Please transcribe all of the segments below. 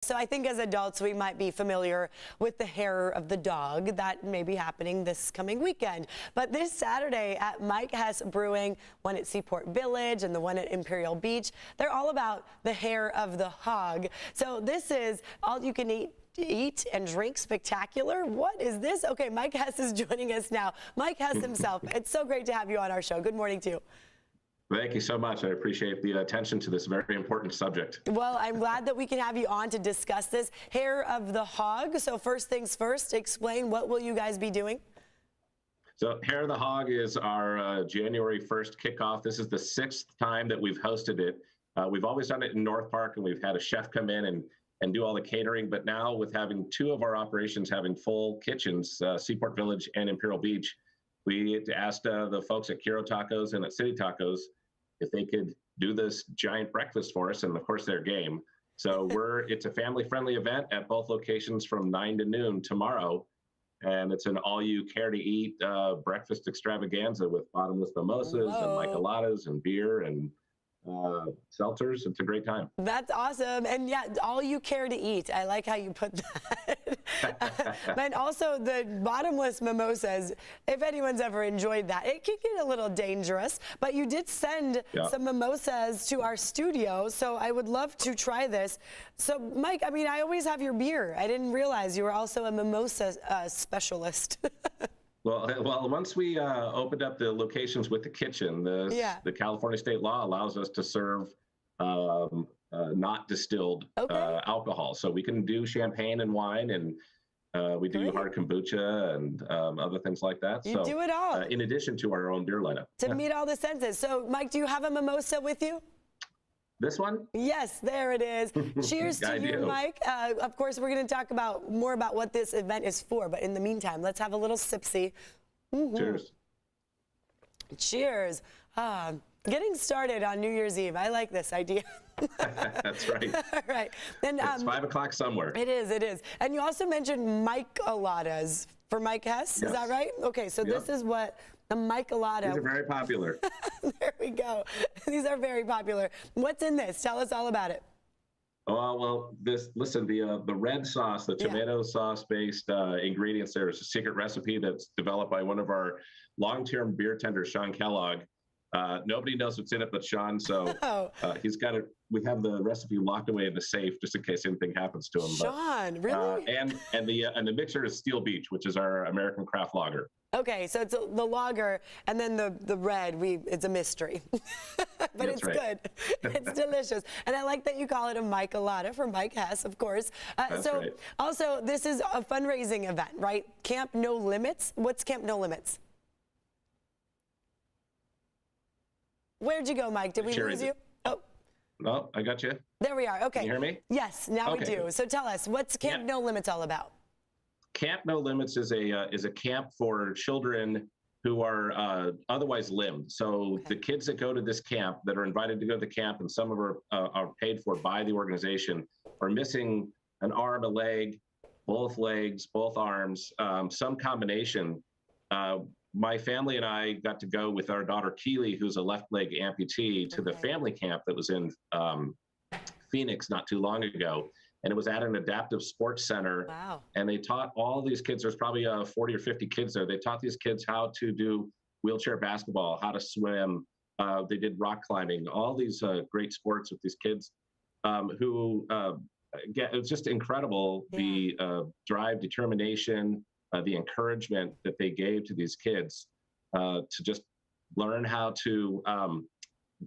So I think as adults, we might be familiar with the hair of the dog that may be happening this coming weekend. But this Saturday at Mike Hess Brewing, one at Seaport Village and the one at Imperial Beach, they're all about the hair of the hog. So this is all you can eat and drink spectacular. What is this? Okay, Mike Hess is joining us now. Mike Hess himself. It's so great to have you on our show. Good morning to you. Thank you so much. I appreciate the attention to this very important subject. Well, I'm glad that we can have you on to discuss this hair of the hog. So first things first, explain what will you guys be doing? So Hair of the Hog is our January 1st kickoff. This is the 6th time that we've hosted it. We've always done it in North Park, and we've had a chef come in and do all the catering. But now with having two of our operations having full kitchens, Seaport Village and Imperial Beach, we asked the folks at Kiro Tacos and at City Tacos if they could do this giant breakfast for us, and of course their game. So it's a family-friendly event at both locations from 9 to noon tomorrow, and it's an all-you-care-to-eat breakfast extravaganza with bottomless mimosas and micheladas and beer and seltzers. It's a great time. That's awesome. And yeah, all you care to eat. I like how you put that. And also the bottomless mimosas, if anyone's ever enjoyed that, it can get a little dangerous, but you did send some mimosas to our studio, so I would love to try this. So Mike, I mean, I always have your beer. I didn't realize you were also a mimosa specialist. Well, once we opened up the locations with the kitchen, the California state law allows us to serve not distilled alcohol. So we can do champagne and wine, and we do hard kombucha and other things like that. You do it all. In addition to our own beer lineup. To meet all the senses. So, Mike, do you have a mimosa with you? This one? Yes, there it is. Cheers to you, Mike. Of course, we're going to talk more about what this event is for, but in the meantime, let's have a little sipsy. Cheers. Cheers. Getting started on New Year's Eve. I like this idea. That's right. All right. And, it's 5 o'clock somewhere. It is, it is. And you also mentioned micheladas for Mike Hess. Yes. Is that right? Okay, so this is what the michelada. These are very popular. There we go. These are very popular. What's in this? Tell us all about it. Oh, well, listen, the red sauce, the tomato sauce-based ingredients there is a secret recipe that's developed by one of our long-term beer tenders, Sean Kellogg. Nobody knows what's in it but Sean, so he's got it. We have the recipe locked away in the safe just in case anything happens to him. Sean, really? And the mixer is Steel Beach, which is our American craft lager. Okay, so it's the lager, and then the red, it's a mystery. But it's good. It's delicious. And I like that you call it a michelada for Mike Hess, of course. Also, this is a fundraising event, right? Camp No Limits. What's Camp No Limits? Where'd you go, Mike? Did we lose you? Oh. No, I got you. There we are. Okay. Can you hear me? Yes, now we do. So tell us, what's Camp No Limits all about? Camp No Limits is a camp for children who are otherwise limbed. So the kids that go to this camp, that are invited to go to the camp, and some of them are paid for by the organization, are missing an arm, a leg, both legs, both arms, some combination. My family and I got to go with our daughter Keely, who's a left leg amputee, to the family camp that was in Phoenix not too long ago. And it was at an adaptive sports center. Wow. And they taught all these kids, there's probably 40 or 50 kids there. They taught these kids how to do wheelchair basketball, how to swim. They did rock climbing, all these great sports with these kids who it was just incredible, the drive, determination, the encouragement that they gave to these kids to just learn how to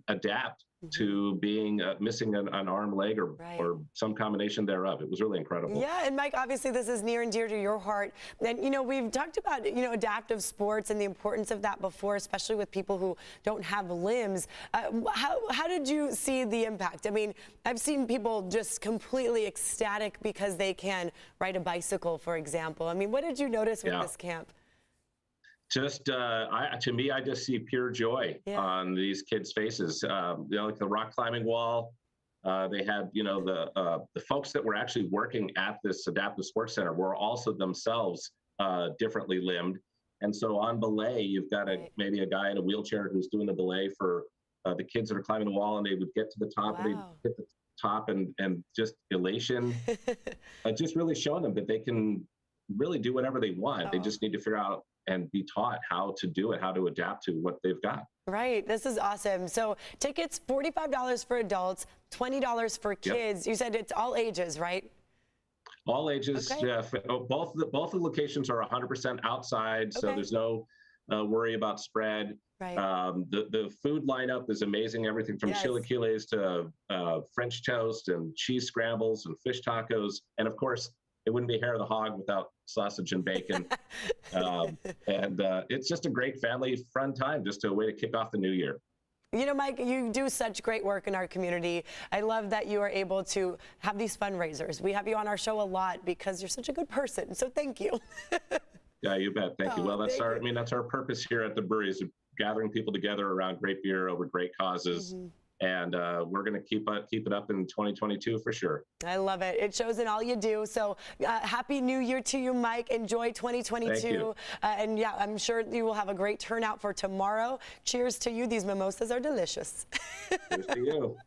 adapt to being missing an arm, leg, or some combination thereof. It was really incredible. Yeah, and Mike, obviously this is near and dear to your heart. And, you know, we've talked about, adaptive sports and the importance of that before, especially with people who don't have limbs. How did you see the impact? I mean, I've seen people just completely ecstatic because they can ride a bicycle, for example. I mean, what did you notice with this camp? Just to me, I just see pure joy on these kids' faces. Like the rock climbing wall, they had, the folks that were actually working at this adaptive sports center were also themselves differently limbed. And so on belay, you've got maybe a guy in a wheelchair who's doing the belay for the kids that are climbing the wall, and they would get to the top and they'd hit top and just elation. Just really showing them that they can really do whatever they want. They just need to figure out and be taught how to do it, how to adapt to what they've got. Right. This is awesome. So tickets, $45 for adults, $20 for kids. Yep. You said it's all ages, right? All ages. Okay. Both the locations are 100% outside, so there's no worry about spread. Right. The food lineup is amazing. Everything from chilaquiles to French toast and cheese scrambles and fish tacos, and of course, it wouldn't be Hair of the Hog without sausage and bacon. It's just a great family fun time, just a way to kick off the new year. You know, Mike, you do such great work in our community. I love that you are able to have these fundraisers. We have you on our show a lot because you're such a good person. So thank you. Yeah, you bet. Thank you. Well, that's our purpose here at the brewery, is gathering people together around great beer over great causes. Mm-hmm. And we're going to keep it up in 2022 for sure. I love it. It shows in all you do. So happy New Year to you, Mike. Enjoy 2022. Thank you. And yeah, I'm sure you will have a great turnout for tomorrow. Cheers to you. These mimosas are delicious. Cheers to you.